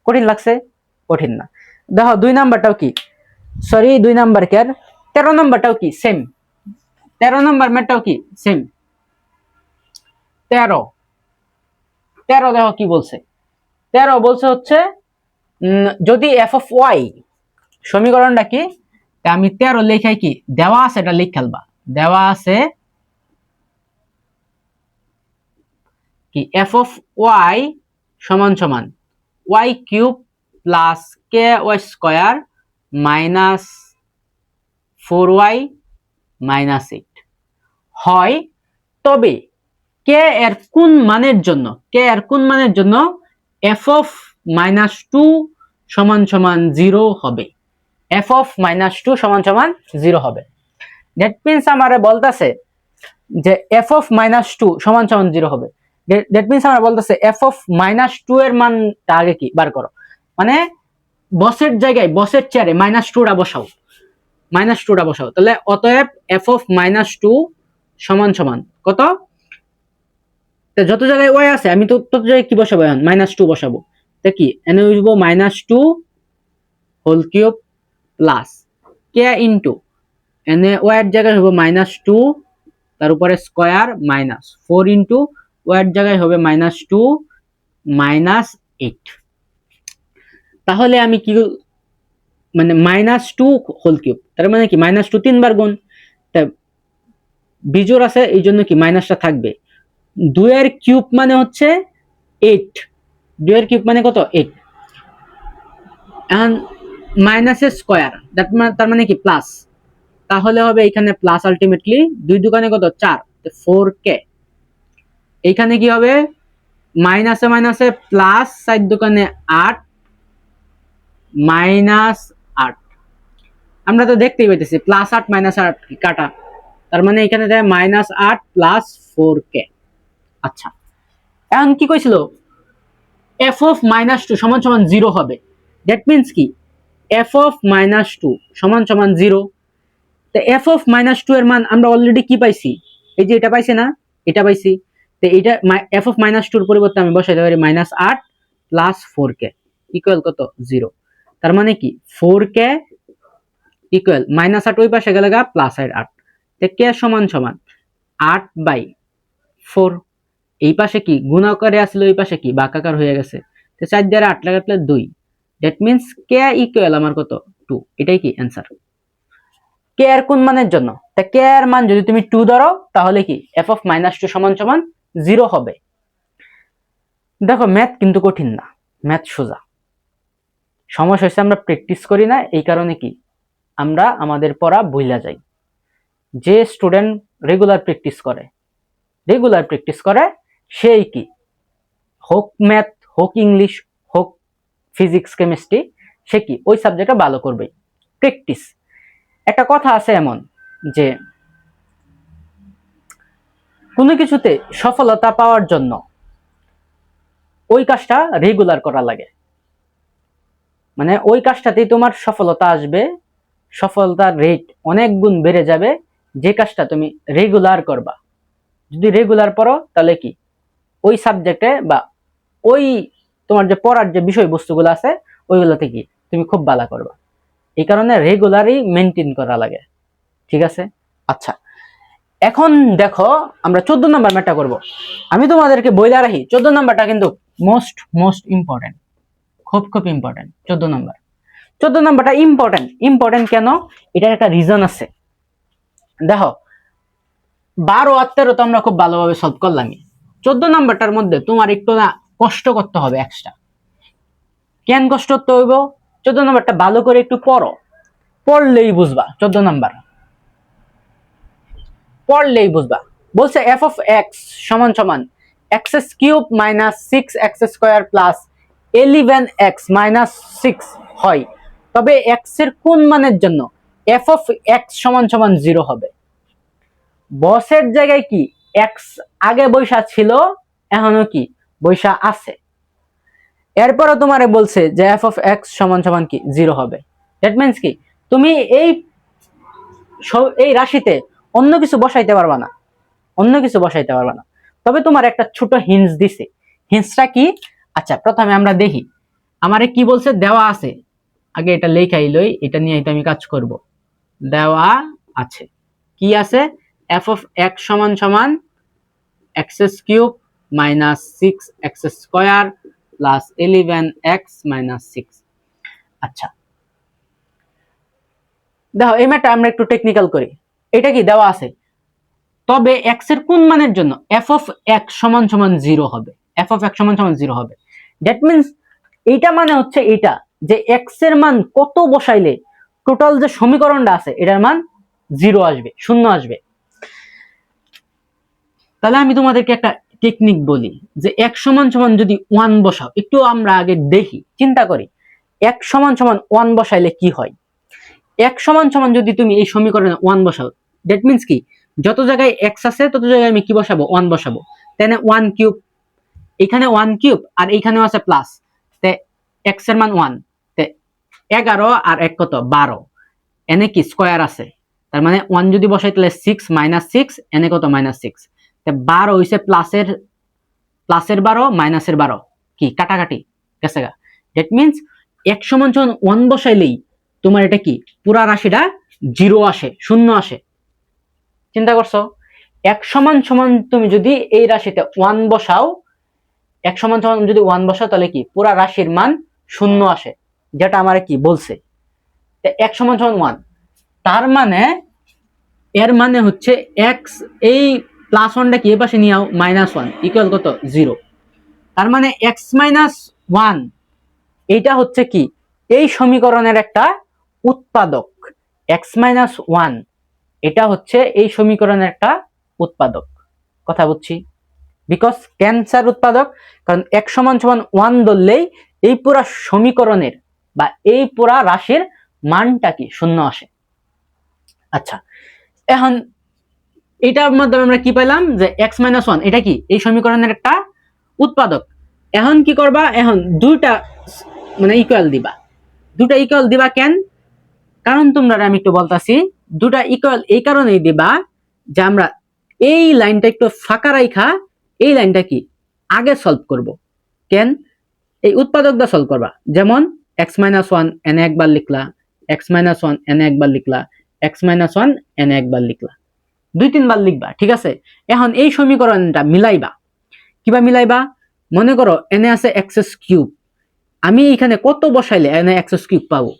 কঠিন লাগছে? কঠিন না। দেখো 2 নাম্বারটাও কি, সরি 2 নাম্বার কে আর 13 নাম্বারটাও কি সেম, 13 নাম্বার ম্যাটটাও কি সেম। 13 দেখো কি বলছে, 13 বলছে হচ্ছে যদি এফ অফ ওয়াই, সমীকরণটা কি, আমি 13 লেখাই কি দেওয়া আছে, এটা লিখ খেলবা, দেওয়া আছে কি এফ অফ ওয়াই সমান সমান Y cube plus K Y square minus 4y minus 8 হয়, তবে কে এর কোন মানের জন্য এফ অফ -2 সমান সমান 0 হবে, এফ অফ -2 সমান সমান 0 হবে। দ্যাট মিন্স আমারে বলতাছে যে এফ অফ -2 সমান সমান 0 হবে, দ্যাট মিন্স আমরা বলতেছে এফ অফ -2 এর মানটা আগে কি বার করো, মানে বসের জায়গায় বসের চেয়ারে -2টা বসাও, তাহলে অতএব এফ অফ -2 সমান সমান কত, যত জায়গায় ওয়াই আছে আমি তো তত জায়গায় কি বসাবো, এখন -2 বসাবো, তা কি এনে হইব -2 হোল কিউব প্লাস কে ইনটু এনে ওয়াই এর জায়গায় হবে -2 তার উপরে স্কয়ার মাইনাস 4 ইনটু ওয়াই এর জায়গায় হবে -2 মাইনাস 8। তাহলে আমি কি মানে -2 হোল কিউব, তার মানে কি -2 3 বার গুণ, তা বিজোড় আছে এই জন্য কি মাইনাসটা থাকবে, 2 এর কিউব মানে হচ্ছে 8, 2 এর কিউব মানে কত 8, এখন মাইনাসের স্কয়ার তার মানে কি প্লাস, তাহলে হবে এখানে প্লাস, আলটিমেটলি 2 দোকানে কত 4, 4k, এইখানে কি হবে মাইনাসে মাইনাসে প্লাস 4 দোকানে 8 মাইনাস 8, আমরা তো দেখতেই পাইতেছি +8 -8 কাটা, তার মানে এখানে দেয় -8 প্লাস 4k। আচ্ছা, এখন কি কইছিল এফ অফ -2 সমান সমান 0 হবে, দ্যাট মিন্স কি এফ অফ -2 সমান সমান 0, তো এফ অফ -2 এর মান আমরা অলরেডি কি পাইছি, এই যে এটা পাইছি না, এটা পাইছি, তো এটা এফ অফ -2 এর পরিবর্তে আমি বসাইতে পারি -8 প্লাস 4k ইকুয়াল কত 0, তার মানে কি 4k ইকুয়াল -8 ওই পাশে গেলে +8 তে কে সমান সমান 8/4 এই পাশে কি গুণাকারে আসলে ওই পাশে কি ভাগাকার হয়ে গেছে তো 4 দ্বারা 8 লাগালে 2 দ্যাট মিন্স কে ইকুয়াল আমার কত 2 এটাই কি অ্যানসার কে এর কোন মানের জন্য তা কে এর মান যদি তুমি 2 ধরো তাহলে কি f of -2 সমান সমান 0 হবে দেখো ম্যাথ কিন্তু কঠিন না ম্যাথ সোজা সমস্যা হচ্ছে আমরা প্র্যাকটিস করি না এই কারণে কি আমরা আমাদের পড়া ভুলে যাই যে স্টুডেন্ট রেগুলার প্র্যাকটিস করে সেই কি হোক ম্যাথ হোক ইংলিশ হোক ফিজিক্স কেমিস্ট্রি সে কি ওই সাবজেক্টটা ভালো করবে প্র্যাকটিস একটা কথা আছে এমন যে কোনো কিছুতে সফলতা পাওয়ার জন্য ওই কাজটা রেগুলার করা লাগে মানে ওই কাজটাতেই তোমার সফলতা আসবে সফলতার রেট অনেক গুণ বেড়ে যাবে যে কাজটা তুমি রেগুলার করবা যদি রেগুলার পড়ো তাহলে কি ওই সাবজেক্টে বা ওই তোমার যে পড়ার যে বিষয়বস্তুগুলো আছে ওইগুলোতে কি তুমি খুব ভালো করবা এই কারণে রেগুলারই মেনটেন করা লাগে ঠিক আছে আচ্ছা এখন দেখো আমরা 14 নাম্বার ম্যাথটা করব আমি তোমাদেরকে বইলা রাখি 14 নাম্বারটা কিন্তু মোস্ট ইম্পর্টেন্ট খুব ইম্পর্টেন্ট 14 নাম্বারটা ইম্পর্টেন্ট কেন এটার একটা রিজন আছে দেখো 12 আর 13 তো আমরা খুব ভালোভাবে সলভ করলামই 14 নাম্বারটার মধ্যে তোমার একটু না কষ্ট করতে হবে এক্সট্রা কেন কষ্ট করতে হইব 14 নাম্বারটা ভালো করে একটু পড়লেই বুঝবা 14 নাম্বার পড়লেই বুঝবা বলছে f of x সমান সমান x³ - 6x² প্লাস 11x - 6 হয় তবে x এর কোন মানের জন্য f of x সমান সমান 0 হবে বসের জায়গায় কি x আগে বৈশা ছিল এখনো কি বৈশা আছে এরপরও তোমারে বলছে যে f of x সমান সমান কি 0 হবে দ্যাট মিন্স কি তুমি এই রাশিতে অন্য কিছু বসাইতে পারবা না তবে তোমার একটা ছোট হিন্টস দিছে হিন্টসটা কি আচ্ছা প্রথমে আমরা দেখি আমারে কি বলছে দেওয়া আছে আগে এটা লেখাই লই এটা নিয়ে আমি কাজ করব দেওয়া আছে কি আছে f of x সমান সমান x³ - 6x² প্লাস 11x - 6 আচ্ছা দেখো এই ম্যাথটা আমরা একটু টেকনিক্যাল করি এটা কি দেওয়া আছে তবে x এর কোন মানের জন্য f of x সমান সমান 0 হবে দ্যাট মিন্স এইটা মানে হচ্ছে এইটা যে x এর মান কত বসাইলে টোটাল যে সমীকরণটা আছে এটার মান 0 আসবে 0 আসবে তাহলে আমি তোমাদেরকে একটা টেকনিক বলি যে x সমান সমান যদি 1 বসাও একটু আমরা আগে দেখি চিন্তা করি x সমান সমান 1 বসাইলে কি হয় x সমান সমান যদি তুমি এই সমীকরণে 1 বসাও দ্যাট মিন্স কি যত জায়গায় x আছে তত জায়গায় আমি কি বসাবো 1 বসাবো তাহলে 1³ এখানে 1³ আর এইখানেও আছে প্লাস তে x এর মান 1 তে 11 আর 1 কত 12 এনে কি স্কয়ার আছে তার মানে 1 যদি বসাই তাহলে 6 - 6 এনে কত -6 তে 12 হইছে প্লাসের 12 মাইনাসের 12 কি কাটাকাটি গেছে গা দ্যাট মিন্স x সমান সমান 1 বসাইলেই তোমার এটা কি পুরা রাশিটা 0 আসে 0 আসে চিন্তা করছো x সমান সমান তুমি যদি এই রাশিতে 1 বসাও x সমান সমান যদি 1 বসাও তাহলে কি পুরা রাশির মান 0 আসে যেটা আমারে কি বলছে তে x সমান সমান 1 তার মানে এর মানে হচ্ছে x এই +1টা কি এই পাশে নিয়ে আও -1 ইকুয়াল কত 0 তার মানে x - 1 এইটা হচ্ছে কি এই সমীকরণের একটা উৎপাদক x - 1 এটা হচ্ছে এই সমীকরণের একটা উৎপাদক কথা বুঝছি বিকজ ক্যান্সার উৎপাদক কারণ x সমান সমান 1 ধরলেই এই পুরা সমীকরণের বা এই পুরা রাশির মানটা কি 0 আসে আচ্ছা এখন এটার মাধ্যমে আমরা কি পেলাম যে x - 1 এটা কি এই সমীকরণের একটা উৎপাদক এখন কি করবা এখন দুইটা মানে ইকুয়াল দিবা কেন কারণ তোমরা আমি একটু বলতাছি দুটা ইকুয়াল এই কারণেই দিবা যে আমরা এই লাইনটা একটু ফাঁকা রাখা এই লাইনটা কি আগে সলভ করব কেন এই উৎপাদকটা সলভ করবা যেমন x - 1 এনে একবার লিখলা এক্স মাইনাস ওয়ান এনে একবার লিখলা, এক্স মাইনাস ওয়ান এনে একবার লিখলা, 2-3 বার লিখবা, ঠিক আছে। এখন এই সমীকরণটা মিলাইবা, কিবা মিলাইবা, মনে করো এনে আছে এক্স কিউব, আমি এখানে কত বসাইলে এনে এক্স কিউব পাবো?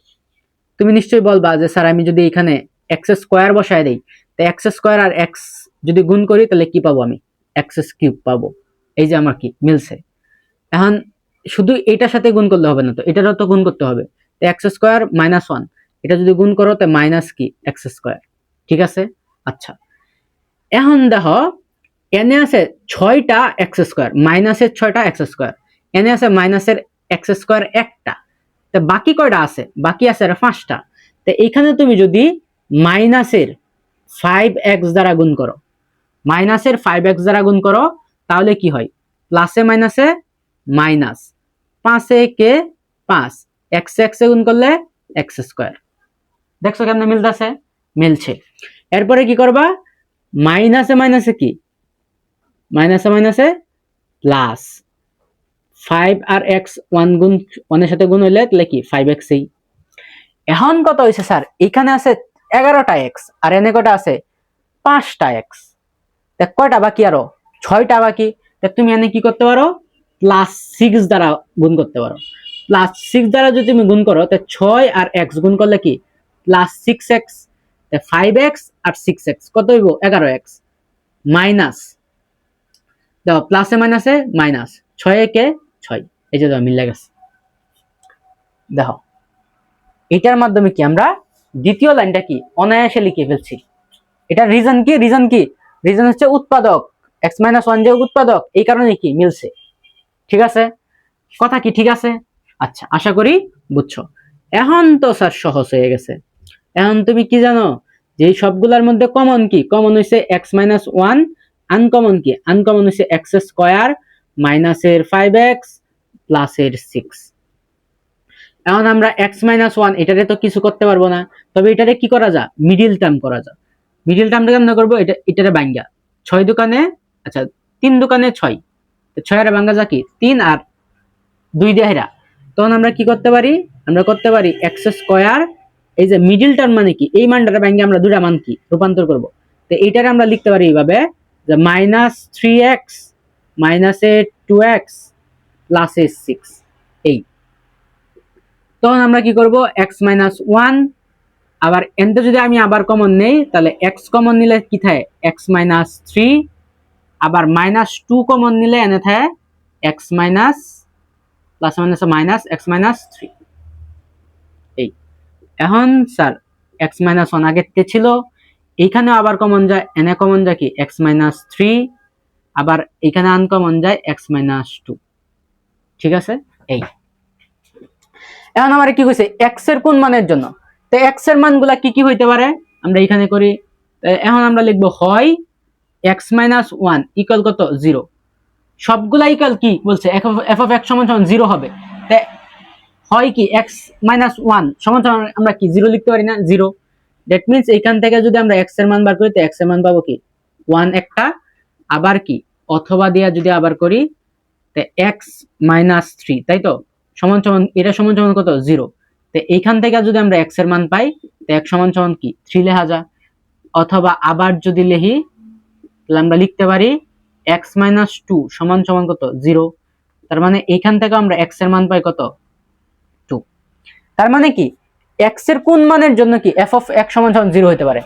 তুমি নিশ্চয়ই বলবা যে স্যার আমি যদি এখানে এক্স স্কোয়ার বসাই দেই, তো এক্স স্কোয়ার আর এক্স যদি গুণ করি তাহলে কি পাবো? আমি এক্স কিউব পাবো। এই যে আমার কি মিলছে। এখন শুধু এটার সাথে গুণ করলে হবে না, তো এটারও তো গুণ করতে হবে। তো এক্স স্কোয়ার মাইনাস ওয়ান, এটা যদি গুণ করো তো মাইনাস কি এক্স স্কোয়ার, ঠিক আছে। আচ্ছা, এখন দেখো এনে আছে 6টা এক্স স্কোয়ার, মাইনাসের 6টা এক্স স্কোয়ার, এনে আছে মাইনাসের এক্স স্কোয়ার একটা, তো বাকি কয়টা আছে? বাকি আছে 5টা। তো এইখানে তুমি যদি মাইনাসের 5x দ্বারা গুণ করো, মাইনাসের 5x দ্বারা গুণ করো, তাহলে কি হয়? প্লাসে মাইনাসে মাইনাস, 5 কে 5, x এ গুণ করলে এক্স স্কোয়ার। দেখছো কেমনে মিলতেছে? মিলছে। এরপরে কি করবা? মাইনাসে মাইনাসে কি? মাইনাসে মাইনাসে প্লাস, 5 আর x 1 গুণ 1 এর সাথে গুণ হইলে তাহলে কি 5x এই। এখন কত হইছে স্যার? এখানে আছে 11টা x আর এনে কয়টা আছে? 5টা x। দেখ কয়টা বাকি? আরো 6টা বাকি। তা তুমি এনে কি করতে পারো? +6 দ্বারা গুণ করতে পারো। +6 দ্বারা যদি তুমি গুণ করো তা 6 আর x গুণ করলে কি +6x, তা 5x আর 6x কত হইব? 11x মাইনাস, দেখো প্লাসে মাইনাসে মাইনাস, 6 কে 6, এই যে দেখো মিলে গেছে। দেখো এটার মাধ্যমে কি আমরা দ্বিতীয় লাইনটা কি অনায়াসে লিখে ফেলছি। এটা রিজন কি? রিজন হচ্ছে উৎপাদক, x-1 যে উৎপাদক, এই কারণে কি মিলছে। ঠিক আছে, কথা কি ঠিক আছে? আচ্ছা, আশা করি বুঝছো। এখন তো স্যার সহজ হয়ে গেছে। এখন তুমি কি জানো যে সবগুলোর মধ্যে কমন কি? কমন হইছে x-1, আনকমন কি? আনকমন হইছে x স্কয়ার মাইনাসের 5x প্লাসের 6। এখন আমরা x-1 এটারে তো কিছু করতে পারবো না, তবে এটারে কি করা যায়? মিডিল টার্ম করা যায়। মিডিল টার্মটা কেমন করবো? এটারে ভাঙ্গা 6 দোকানে, আচ্ছা 3 দোকানে 6, 6 এর ভাঙ্গা যা কি 3 আর 2 দিয়ে হেরা, তখন আমরা কি করতে পারি? আমরা করতে পারি x স্কয়ার, এই যে মিডিল টার্ম মানে কি, এই মানটারে ভাঙ্গা আমরা দুইটা মান কি রূপান্তর করব। তো এইটারে আমরা লিখতে পারি এইভাবে যে -3x মাইনাসে 2x প্লাসে 6, এই। তখন আমরা কি করব? x-1, আবার এনতে যদি আমি আবার কমন নেই তাহলে x কমন নিলে কি থাকে? x-3, আবার -2 কমন নিলে এনে থাকে x মাইনাস প্লাস মাইনাসে মাইনাস x-3, এই। এখন স্যার x-1 আগেতে ছিল, এইখানে আবার কমন যায়, এনে কমন যায় কি x-3, আবার এখানে আনকমন যায় x-2, ঠিক আছে। এই এখন আমার কি কইছে x এর কোন মানের জন্য? তো x এর মানগুলা কি কি হইতে পারে আমরা এখানে করি। এখন আমরা লিখব হয় x-1 ইকুয়াল কত? 0। সবগুলা ইকুয়াল কি বলছে? f of x সমান 0 হবে। তাই হয় কি x-1 সমান আমরা কি 0 লিখতে পারি না? 0। দ্যাট মিন্স এখান থেকে যদি আমরা x এর মান বার করি তো x এর মান পাবো কি 1 একটা, আবার কি অথবা দিয়া যদি আবার করি তো x-3, তাই তো সমান সমান এটা সমান সমান কত? 0। তো এইখান থেকে যদি আমরা x এর মান পাই তো x সমান সমান কি 3 লেখা যায়। অথবা আবার যদি লিখি তাহলে আমরা লিখতে পারি x-2 সমান সমান কত? 0। তার মানে এইখান থেকে আমরা x এর মান পাই কত? 2। তার মানে কি x এর কোন মানের জন্য কি f of x সমান সমান 0 হতে পারে।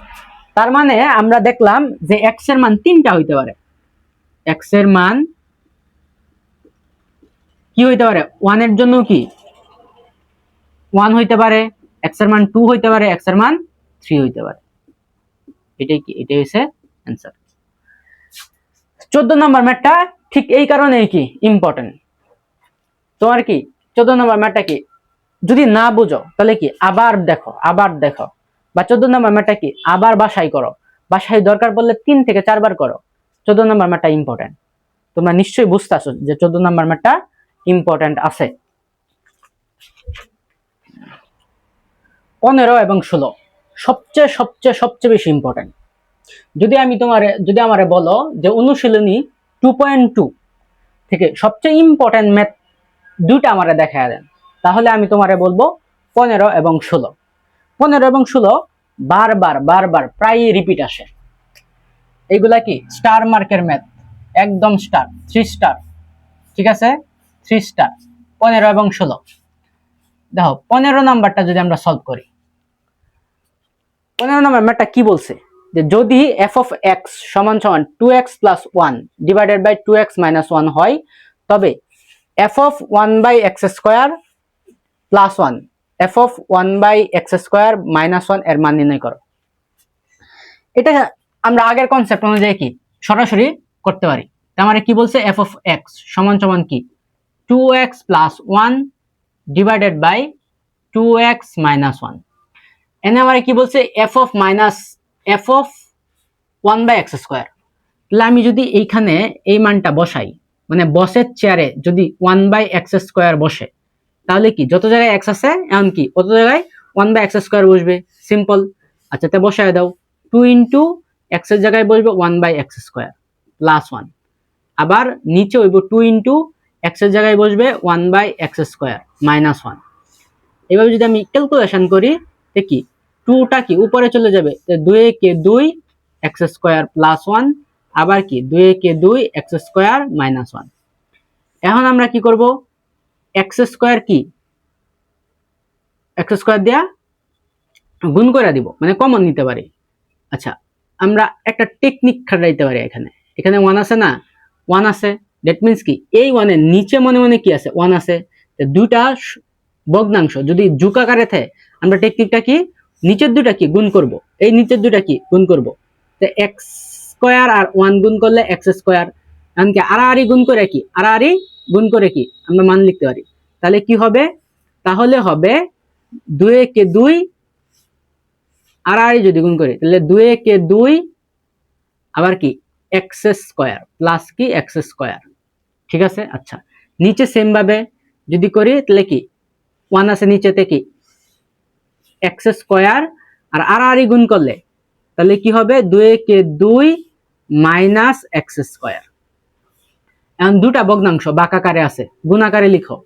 তার মানে আমরা দেখলাম যে x এর মান তিনটা হইতে পারে। x এর মান কি হইতে পারে? 1 এর জন্য কি 1 হইতে পারে, x এর মান 2 হইতে পারে, x এর মান 3 হইতে পারে। এটাই কি? এটাই হচ্ছে অ্যানসার। 14 নম্বর ম্যাথটা ঠিক এই কারণেই কি ইম্পর্টেন্ট। তোমার কি 14 নম্বর ম্যাথটা কি যদি না বুঝো তাহলে কি আবার দেখো বা 14 নম্বর ম্যাথটা কি আবার বাসায় করো, বাসায় দরকার পড়লে 3 থেকে 4 বার করো। 14 নম্বর ম্যাথটা ইম্পর্টেন্ট, তোমরা নিশ্চয়ই বুঝতেছো যে 14 নম্বর ম্যাথটা ইম্পর্টেন্ট আছে। 15 এবং 16 সবচেয়ে বেশি ইম্পর্টেন্ট। যদি আমারে বলো যে অনুশীলনী 2.2 থেকে সবচেয়ে ইম্পর্টেন্ট ম্যাথ দুইটা আমারে দেখায় দেন, তাহলে আমি তোমারে বলবো 15 এবং 16। 15 এবং 16 বারবার বারবার প্রায় রিপিট আসে। এইগুলা কি স্টার মার্কের ম্যাথ, একদম স্টার, 3 স্টার, ঠিক আছে, 3 স্টার। 15 এবং 16 দেখো 15 নাম্বারটা যদি আমরা সলভ করি, 15 নম্বর ম্যাথটা কি বলছে যে যদি f of x সমান সমান 2x plus 1 divided by 2x minus 1 হয়, তবে f of 1 by x square plus 1 f of 1 by x square minus 1 এর মান নির্ণয় করো। এটা আমরা আগের কনসেপ্ট অনুযায়ী কি সরাসরি করতে পারি। তার মানে কি বলছে, f of x সমান সমান কি 2x plus 1 divided by 2x minus 1। এনে আমার কি বলছে f of 1 by x square. তাহলে আমি যদি এইখানে এই মানটা বসাই, মানে বসের চেয়ারে যদি 1 by x স্কয়ার বসে, তাহলে কি যত জায়গায় x আছে এমন কি কত জায়গায় 1 by x স্কয়ার বসবে, সিম্পল। আচ্ছা তে বসায় দাও, 2 ইনটু x এর জায়গায় বসবে 1 by x স্কয়ার প্লাস 1, আবার নিচে হইব 2 ইনটু x এর জায়গায় বসবে 1 by x স্কয়ার মাইনাস 1। এইভাবে যদি আমি ক্যালকুলেশন করি তে কি 2টা কি উপরে চলে যাবে, 2 কে 2 x স্কয়ার প্লাস 1, আবার কি 2 কে 2 x স্কয়ার মাইনাস 1। এখন আমরা কি করব, x স্কয়ার কি x স্কয়ার দিয়া গুণ করে দিব, মানে কমন নিতে পারি। আচ্ছা আমরা একটা টেকনিক খাটাইতে পারি। এখানে 1 আছে না, 1 আছে, দ্যাট মিন্স কি এই 1 এর নিচে মনে মনে কি আছে 1 আছে। দুইটা ভগ্নাংশ যদি যোগ আকারে থাকে, আমরা টেকনিকটা কি নিচের দুইটা কি গুণ করব, এই নিচের দুইটা কি গুণ করব। তো x স্কয়ার আর 1 গুণ করলে x স্কয়ার, এমনকি আড়াআড়ি গুণ করে কি আড়াআড়ি গুণ করে কি আমরা মান লিখতে পারি। তাহলে কি হবে, তাহলে হবে 2 কে 2 আড়াআড়ি যদি গুণ করি তাহলে 2 কে 2 আবার কি x স্কয়ার প্লাস কি x স্কয়ার, ঠিক আছে। আচ্ছা নিচে সেম ভাবে যদি করি তাহলে কি 1 আছে নিচেতে কি x স্কয়ার আর আড়াআড়ি গুণ করলে তাহলে কি হবে 2 কে 2 মাইনাস x স্কয়ার। এখন দুটা ভগ্নাংশ বাঁকাকারে আছে, গুণ আকারে লিখো,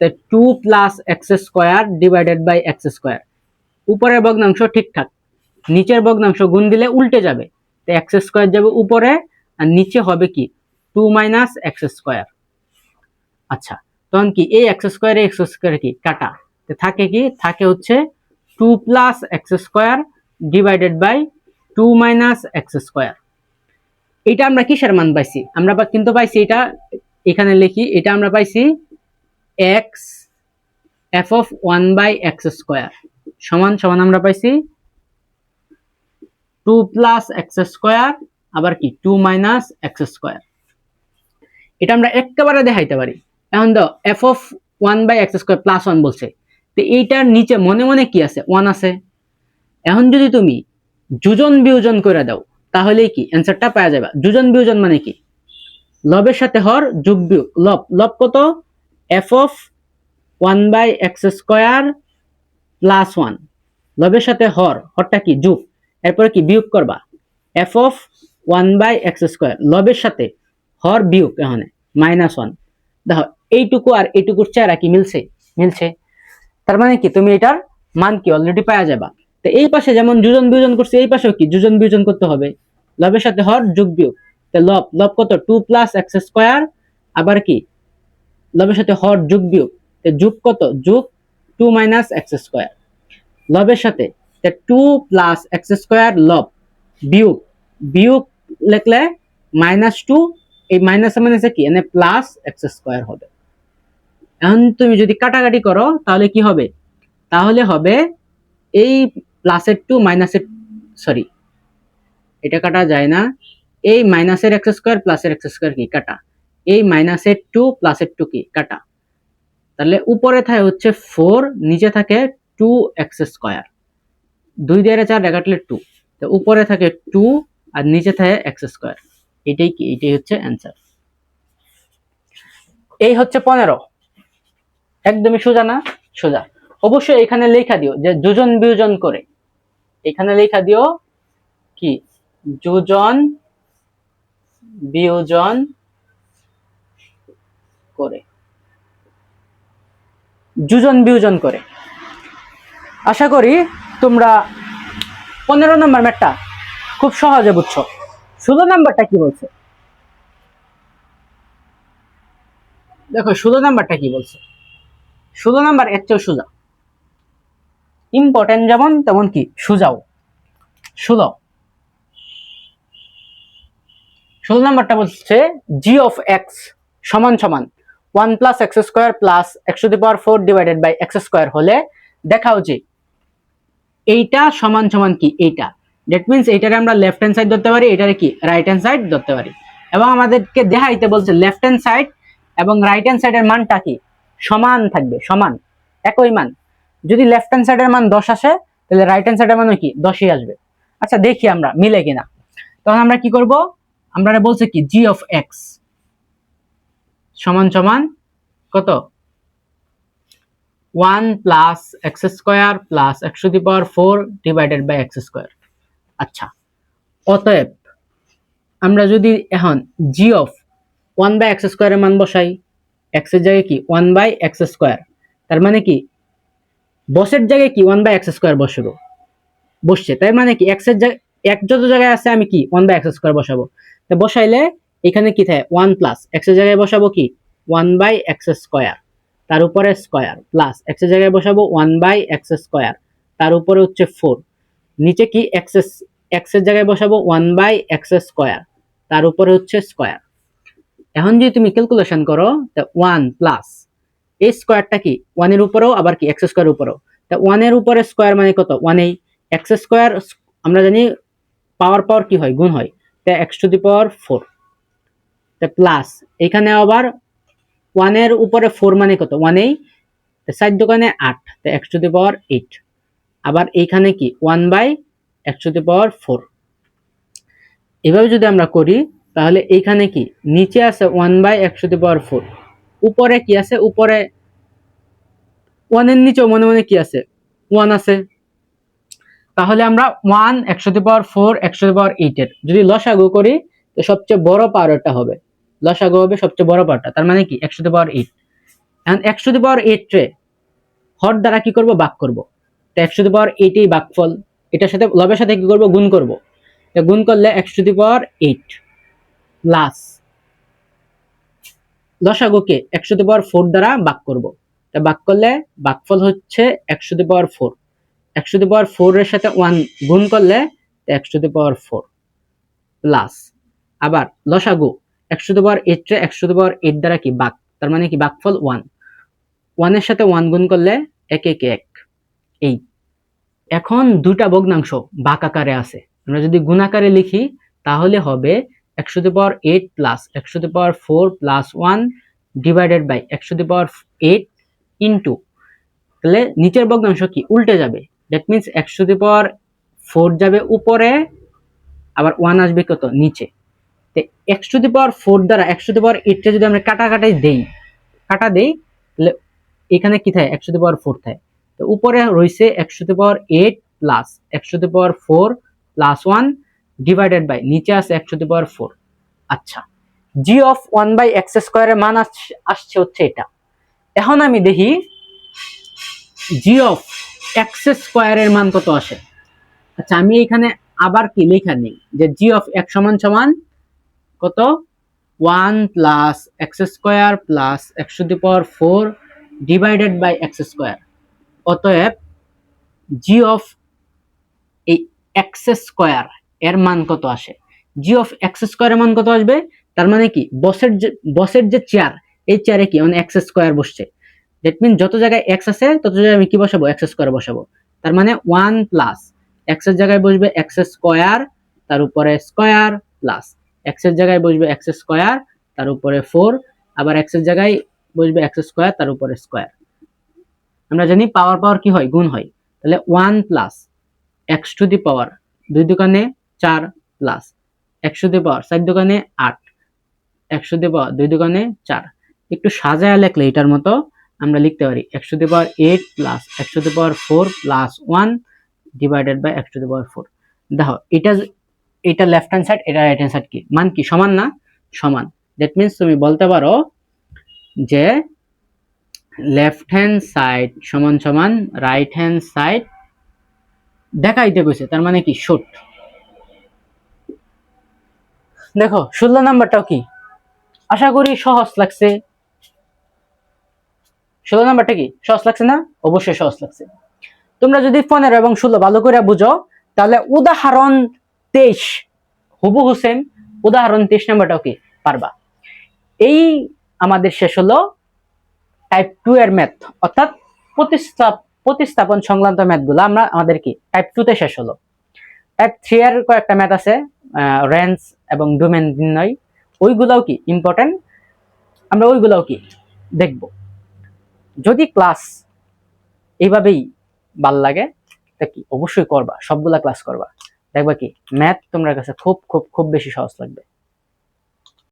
তো 2 plus x square divided by x square. উপরের ভগ্নাংশ ঠিকঠাক, নিচের ভগ্নাংশ গুণ দিলে উল্টে যাবে, তো x স্কয়ার যাবে উপরে আর নিচে হবে কি 2 মাইনাস x স্কয়ার। আচ্ছা তখন কি এই x স্কয়ার x স্কয়ার কি কাটা, তো থাকে কি থাকে হচ্ছে 2 plus x square divided by 2 minus x square. এটা আমরা কিসের মান পাইছি, আমরা কিন্তু পাইছি এটা, এখানে লিখি এটা আমরা পাইছি x f of 1 by x square সমান সমান আমরা পাইছি 2 প্লাস x স্কয়ার আবার কি 2 মাইনাস x স্কয়ার। এটা আমরা একেবারে দেখাইতে পারি। এখন দাও f of 1 by x square plus 1 বলছে, তো এইটার নিচে মনে মনে কি আছে 1 আছে। এখন যদি তুমি যোজন বিয়োজন করে দাও তাহলে কি অ্যানসারটা পাওয়া যাবে। যোজন বিয়োজন মানে কি লবের সাথে হর যোগ বিয়োগ, লব লব কত f of 1 by x square plus 1, লবের সাথে হর, হরটা কি যোগ, এরপরে কি বিয়োগ করবা f of 1 by x square, লবের সাথে হর বিয়োগ এখানে মাইনাস 1। দেখো এইটুকু আর এইটুকুর চেহারা কি মিলছে, মিলছে, তার মানে কি তুমি এটার মান কি অলরেডি পাওয়া যাবা। তো এই পাশে যেমন যোজন বিয়োজন করছে এই পাশেও কি যোজন বিয়োজন করতে হবে, লবের সাথে হর যোগ বিয়োগ, তো লব লব কত 2 প্লাস x স্কয়ার আবার কি লবের সাথে হর যোগ বিয়োগ, তো যোগ কত যোগ 2 মাইনাস x স্কয়ার, লবের সাথে 2 প্লাস x স্কয়ার লব বিয়োগ বিয়োগ লিখলে মাইনাস 2, এই মাইনাস মাইনাসে কি এনে প্লাস x স্কয়ার হবে। এখন তুমি যদি কাটাকাটি করো তাহলে কি হবে, তাহলে হবে এই প্লাসের 2 মাইনাসের, সরি এটা কাটা যায় না, এই মাইনাসের x স্কয়ার প্লাসের x স্কয়ার কি কাটা, এই মাইনাসের 2 প্লাসের 2 কি কাটা, তাহলে উপরে থাকে হচ্ছে 4, নিচে থাকে 2x স্কয়ার, 2 দিয়ে 4 কাটলে 2, তো উপরে থাকে 2 আর নিচে থাকে x স্কয়ার। এটাই কি, এটাই হচ্ছে অ্যানসার। এই হচ্ছে 15, একদমই সোজা না, সোজা। অবশ্যই এখানে লেখা দিও যে যোজন বিয়োজন করে, এখানে লেখা দিও কি যোজন বিয়োজন করে, যোজন বিয়োজন করে। আশা করি তোমরা 15 নম্বর ম্যাথটা খুব সহজে বুঝছো। 16 নাম্বারটা কি বলছে দেখো, 16 নাম্বারটা কি বলছে। 16 নাম্বার এর চেয়েও সোজা, ইম্পর্টেন্ট যেমন তেমন কি সোজাও। 16 নাম্বারটা বলছে জি অফ এক্স সমান সমান 1 plus X square plus X to the power 4 divided by X square হলে দেখাও যে এইটা সমান সমান কি এইটা। দ্যাট মিন্স এইটারে আমরা লেফট হ্যান্ড সাইড ধরতে পারি, এটারে কি রাইট হ্যান্ড সাইড ধরতে পারি, এবং আমাদেরকে দেখাইতে বলছে লেফট হ্যান্ড সাইড এবং রাইট হ্যান্ড সাইডের মানটা কি সমান থাকবে, সমান একই মান। যদি লেফট হ্যান্ড সাইডের মান 10 আসে তাহলে রাইট হ্যান্ড সাইডের মানও কি 10ই আসবে। আচ্ছা দেখি আমরা মিলে কিনা। তখন আমরা কি করব, আমরা বলছে কি জি অফ এক্স সমান সমান কত 1 plus X square plus X to the power 4 divided by X square. আচ্ছা, অতএব আমরা যদি এখন জি অফ 1 বাই এক্স স্কোয়ারের মান বসাই, এক্স এর জায়গায় কি 1 বাই এক্স স্কোয়ার, তার মানে কি বসের জায়গায় কি 1 বাই এক্স স্কোয়ার বসছে, তাই মানে কি এক্স এর জায়গায় এক যত জায়গায় আছে আমি কি 1 বাই এক্স স্কোয়ার বসাবো। তো বসাইলে এখানে কি থাকে 1 প্লাস এক্স এর জায়গায় বসাবো কি 1 বাই এক্স স্কোয়ার, তার উপরে স্কোয়ার প্লাস এক্স এর জায়গায় বসাবো 1 বাই এক্স স্কোয়ার, তার উপরে হচ্ছে 4, নিচে কি এক্স এর জায়গায় বসাবো 1 বাই এক্স স্কোয়ার, তার উপরে হচ্ছে স্কোয়ার। এখন যদি তুমি ক্যালকুলেশন করো তা 1 প্লাস এই স্কোয়ারটা কি 1 এর উপরেও আবার কি এক্স স্কোয়ার উপরেও, তা 1 এর উপরে স্কোয়ার মানে কত 1 এই এক্স স্কোয়ার, আমরা জানি পাওয়ার পাওয়ার কি হয় গুণ হয়, তা এক্স টু দি পাওয়ার 4, তা প্লাস এখানে আবার 1 এর উপরে 4 মানে কত 1 এই, সাইড দোকানে 8, তা এক্স টু দি পাওয়ার 8, আবার এইখানে কি 1 by X to the power 4। এভাবে যদি আমরা করি তাহলে এইখানে কি নিচে আছে 1 by X to the power 4, উপরে কি আছে, উপরে 1 এর নিচেও মনে মনে কি আছে 1 আছে, তাহলে আমরা 1 X to the power 4 X to the power 8 এর যদি লসাগু করি তো সবচেয়ে বড় পাওয়ারটা হবে, লসাগু হবে সবচেয়ে বড় পাওয়ারটা, তার মানে কি এক্স টু দি পাওয়ার 8। এখন এক্স টু দি পাওয়ার 8 রে হর দ্বারা কি করব ভাগ করব, তো এক্স টু দি পাওয়ার 8 এই ভাগফল, এটার সাথে লবের সাথে কি করব গুণ করব, তো গুণ করলে X to the power 8 plus লসাগুকে এক্স টু দি পাওয়ার 4 দ্বারা ভাগ করব, তা ভাগ করলে ভাগফল হচ্ছে X to the power 4, X to the power 4 এর সাথে 1 গুণ করলে X to the power 4 plus আবার লসাগু এক্স টু দি পাওয়ার 8 রে এক্স টু দি পাওয়ার 8 দ্বারা কি ভাগ, তার মানে কি ভাগফল 1, 1 এর সাথে 1 গুণ করলে 1 1 1 এই। এখন দুটা ভগ্নাংশ ভাগ আকারে আছে, আমরা যদি গুণ আকারে লিখি তাহলে হবে X to the power 8 plus X to the power 4 plus 1 divided by X to the power 8 into, তাহলে নিচের ভগ্নাংশ কি উল্টে যাবে, that means X to the power 4 যাবে উপরে, আবার 1 আসবে কত নিচে। তো এক্স টু দি পাওয়ার 4 দ্বারা এক্স টু দি পাওয়ার 8 টা যদি আমরা কাটা দেই তাহলে এখানে কি থাকে এক্স টু দি পাওয়ার 4 থাকে, তো উপরে রইছে X to the power 8 plus X to the power 4 plus 1 divided by নিচে আছে এক্স টু দি পাওয়ার 4। আচ্ছা, জি অফ 1 বাই এক্স স্কয়ারের মান আসছে হচ্ছে এটা। এখন আমি দেখি জি অফ এক্স স্কয়ারের মান কত আসে। আচ্ছা, আমি এখানে আবার কি লেখা নেই যে জি অফ এক্স সমান সমান কত 1 plus X square plus X to the power 4 divided by X square. অতএব জি অফ এই এক্স স্কয়ার এর মান কত আসে, জি অফ এক্স স্কয়ার এর মান কত আসবে, তার মানে কি বসের যে চেয়ার এই চেয়ারে কি মানে এক্স স্কয়ার বসছে, দ্যাট মিন যত জায়গায় এক্স আছে তত জায়গায় আমি কি বসাবো এক্স স্কয়ার বসাবো, তার মানে 1 প্লাস এক্স এর জায়গায় বসবে এক্স স্কয়ার তার উপরে স্কয়ার প্লাস এক্স এর জায়গায় বসবে এক্স স্কয়ার তার উপরে 4, আবার এক্স এর জায়গায় বসবে এক্স স্কয়ার তার উপরে স্কয়ার। আমরা জানি পাওয়ার পাওয়ার কি হয় গুণ হয়, তাহলে 1 প্লাস এক্স টু দি পাওয়ার 2 দোকানে 4 plus X to the power 4 দোকানে 8 এক্স টু দি পাওয়ার 2 দোকানে 4। একটু সাজায় লেখলে এটার মতো আমরা লিখতে পারি X to the power 8 plus X to the power 4 plus 1 divided by X to the power 4। দেখো এটা লেফট হ্যান্ড সাইড, এটা রাইট হ্যান্ড সাইড কি মান কি সমান না, সমান। দ্যাট মিন্স তুমি বলতে পারো যে লেফট হ্যান্ড সাইড সমান সমান রাইট হ্যান্ড সাইড দেখাইতে কইছে, তার মানে কি শুট। দেখো 16 নাম্বারটাও কি, আশা করি সহজ লাগছে। 16 নাম্বারটা কি সহজ লাগছে না? অবশ্যই সহজ লাগছে। তোমরা যদি 15 এবং 16 ভালো করে বুঝো, তাহলে উদাহরণ 23 হুবহু সেম, উদাহরণ 23 নাম্বারটাও কি পারবা। এই আমাদের শেষ হলো টাইপ 2 এর ম্যাথ, অর্থাৎ প্রতিস্থাপন সংক্রান্ত ম্যাথগুলো আমরা আমাদের কি টাইপ 2 তে শেষ হলো। টাইপ 3 এর কয়েকটা ম্যাথ আছে, রেঞ্জ এবং ডোমেন নির্ণয়, ওইগুলাও কি ইম্পর্টেন্ট, আমরা ওইগুলাও কি দেখব। যদি ক্লাস এইভাবেই ভাল লাগে তা কি অবশ্যই করবা, সবগুলা ক্লাস করবা, দেখবা কি ম্যাথ তোমার কাছে খুব খুব খুব বেশি সহজ লাগবে।